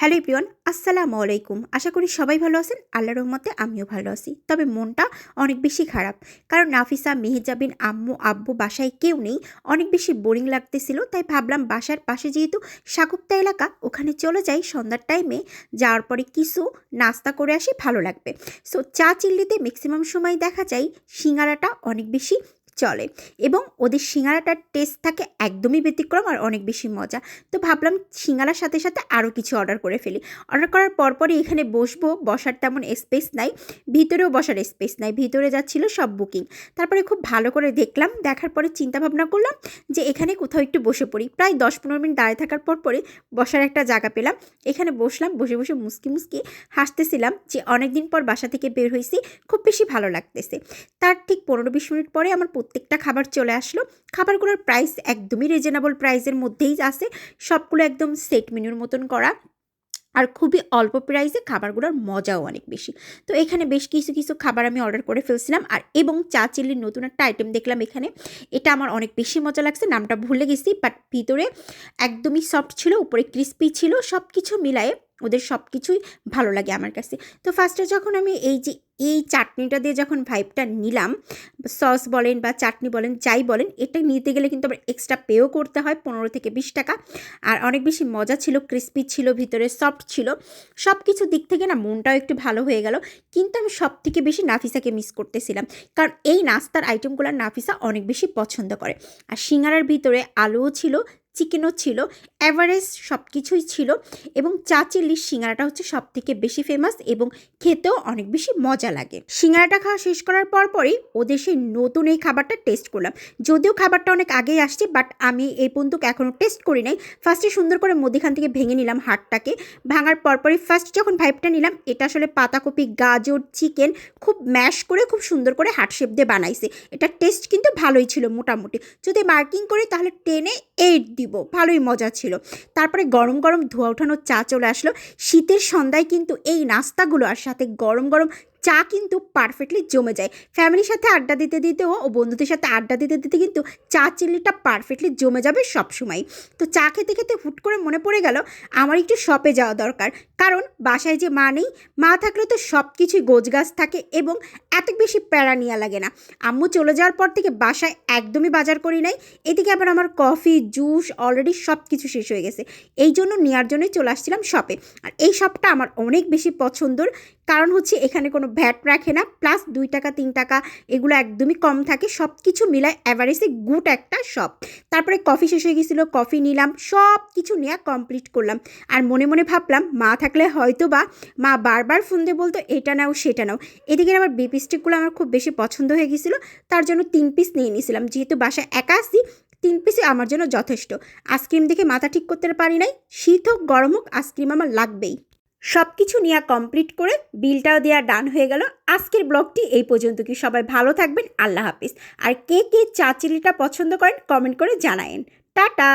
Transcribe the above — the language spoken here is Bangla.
হ্যালো এভরিওয়ান, আসসালামু আলাইকুম। আশা করি সবাই ভালো আছেন। আল্লাহর রহমতে আমিও ভালো আছি। তবে মনটা অনেক বেশি খারাপ, কারণ নাফিসা, মেহেজাবিন, আম্মু, আব্বু বাসায় কেউ নেই। অনেক বেশি বোরিং লাগতেছিল, তাই ভাবলাম বাসার পাশে যেহেতু সাকুপ্তা এলাকা, ওখানে চলে যাই সন্ধ্যার টাইমে। যাওয়ার পরে কিছু নাস্তা করে আসি, ভালো লাগবে। সো চা চিল্লিতে ম্যাক্সিমাম সময় দেখা যায় সিঙ্গারাটা অনেক বেশি চলে, এবং ওদের সিঙ্গারাটার টেস্ট থাকে একদমই ব্যতিক্রম আর অনেক বেশি মজা। তো ভাবলাম সিঙ্গারার সাথে সাথে আরও কিছু অর্ডার করে ফেলি। অর্ডার করার পরপরই এখানে বসবো, বসার তেমন স্পেস নাই, ভিতরেও বসার স্পেস নাই, ভিতরে যাচ্ছিল সব বুকিং। তারপরে খুব ভালো করে দেখলাম, দেখার পরে চিন্তা ভাবনা করলাম যে এখানে কোথাও একটু বসে পড়ি। প্রায় 10-15 মিনিট দাঁড়িয়ে থাকার পরে বসার একটা জায়গা পেলাম, এখানে বসলাম। বসে বসে মুসকি মুসকি হাসতেছিলাম যে অনেক দিন পর বাসা থেকে বের হয়েছি, খুব বেশি ভালো লাগতেছে। তার ঠিক 15-20 মিনিট পরে আমার প্রত্যেকটা খাবার চলে আসলো। খাবারগুলোর প্রাইস একদমই রিজনেবল প্রাইসের মধ্যেই আছে, সবগুলো একদম সেট মেনুর মতন করা, আর খুবই অল্প প্রাইসে খাবারগুলোর মজাও অনেক বেশি। তো এখানে বেশ কিছু কিছু খাবার আমি অর্ডার করে ফেলছিলাম, আর এবং চা চিল্লির নতুন একটা আইটেম দেখলাম এখানে। এটা আমার অনেক বেশি মজা লাগছে, নামটা ভুলে গেছি, বাট ভিতরে একদমই সফট ছিল, উপরে ক্রিস্পি ছিল, সব কিছু মিলায়ে ওদের সব কিছুই ভালো লাগে আমার কাছে। তো ফার্স্টে যখন আমি এই চাটনিটা দিয়ে যখন ভাইবটা নিলাম, সস বলেন বা চাটনি বলেন, যাই বলেন, এটা নিতে গেলে কিন্তু আবার এক্সট্রা পেও করতে হয়, 15-20 টাকা। আর অনেক বেশি মজা ছিল, ক্রিস্পি ছিল, ভিতরে সফট ছিল, সব কিছু দিক থেকে না মনটাও একটু ভালো হয়ে গেল। কিন্তু আমি সব থেকে বেশি নাফিসাকে মিস করতেছিলাম, কারণ এই নাস্তার আইটেমগুলো নাফিসা অনেক বেশি পছন্দ করে। আর সিঙ্গারার ভিতরে আলুও ছিল, চিকেনও ছিল, এভারেজ সব কিছুই ছিল। এবং চা চিল্লির সিঙ্গারাটা হচ্ছে সব থেকে বেশি ফেমাস, এবং খেতেও অনেক বেশি মজা লাগে। সিঙ্গারাটা খাওয়া শেষ করার পরই ওদের সেই নতুন এই খাবারটা টেস্ট করলাম। যদিও খাবারটা অনেক আগেই আসছে, বাট আমি এই পর্যন্ত এখনও টেস্ট করি নাই। ফার্স্টে সুন্দর করে মধ্যখান থেকে ভেঙে নিলাম হাড়টাকে। ভাঙার পরপরই ফার্স্ট যখন ভাইবটা নিলাম, এটা আসলে পাতাকপি, গাজর, চিকেন খুব ম্যাশ করে খুব সুন্দর করে হার্ট শেপ দিয়ে বানাইছে। এটা টেস্ট কিন্তু ভালোই ছিল মোটামুটি, যদি মার্কিং করি তাহলে 10-8 দিব, ভালোই মজা ছিল। তারপরে গরম গরম ধোয়া ওঠানো চা চলে আসলো। শীতের সন্ধ্যায় কিন্তু এই নাস্তাগুলো আর সাথে গরম গরম চা কিন্তু পারফেক্টলি জমে যায়। ফ্যামিলির সাথে আড্ডা দিতে দিতেও ও বন্ধুদের সাথে আড্ডা দিতে দিতে কিন্তু চা চিল্লিটা পারফেক্টলি জমে যাবে সবসময়। তো চা খেতে খেতে হুট করে মনে পড়ে গেল আমার একটু শপে যাওয়া দরকার, কারণ বাসায় যে মা নেই, মা থাকলে তো সব কিছুই গোছগাছ থাকে এবং এত বেশি প্যারা নেওয়া লাগে না। আম্মু চলে যাওয়ার পর থেকে বাসায় একদমই বাজার করি নাই। এদিকে আবার আমার কফি, জুস অলরেডি সব কিছু শেষ হয়ে গেছে, এই জন্য নেওয়ার জন্যই চলে আসছিলাম শপে। আর এই শপটা আমার অনেক বেশি পছন্দর, কারণ হচ্ছে এখানে কোনো ভ্যাট রাখে না, প্লাস 2 টাকা 3 টাকা এগুলো একদমই কম থাকে, সব কিছু মিলায় অ্যাভারেজে গুড একটা শপ। তারপরে কফি শেষ হয়ে গেছিলো, কফি নিলাম, সব কিছু নেওয়া কমপ্লিট করলাম। আর মনে মনে ভাবলাম মা থাকলে হয়তো বা মা বারবার ফোন দিয়ে বলতো এটা নাও সেটা নাও। এদিকে আবার বিপ স্টিকগুলো আমার খুব বেশি পছন্দ হয়ে গেছিলো, তার জন্য 3 পিস নিয়ে নিয়েছিলাম। যেহেতু বাসায় একা আসি, 3 পিসই আমার জন্য যথেষ্ট। আইসক্রিম দেখে মাথা ঠিক করতে পারি নাই, শীত হোক গরম হোক আইসক্রিম আমার লাগবেই। সব কিছু নেওয়া কমপ্লিট করে বিলটাও দেওয়া ডান হয়ে গেল। আজকের ব্লগটি এই পর্যন্ত। কি সবাই ভালো থাকবেন, আল্লাহ হাফিজ। আর কে কে চা চিল্লিটা পছন্দ করেন কমেন্ট করে জানায়েন। টাটা।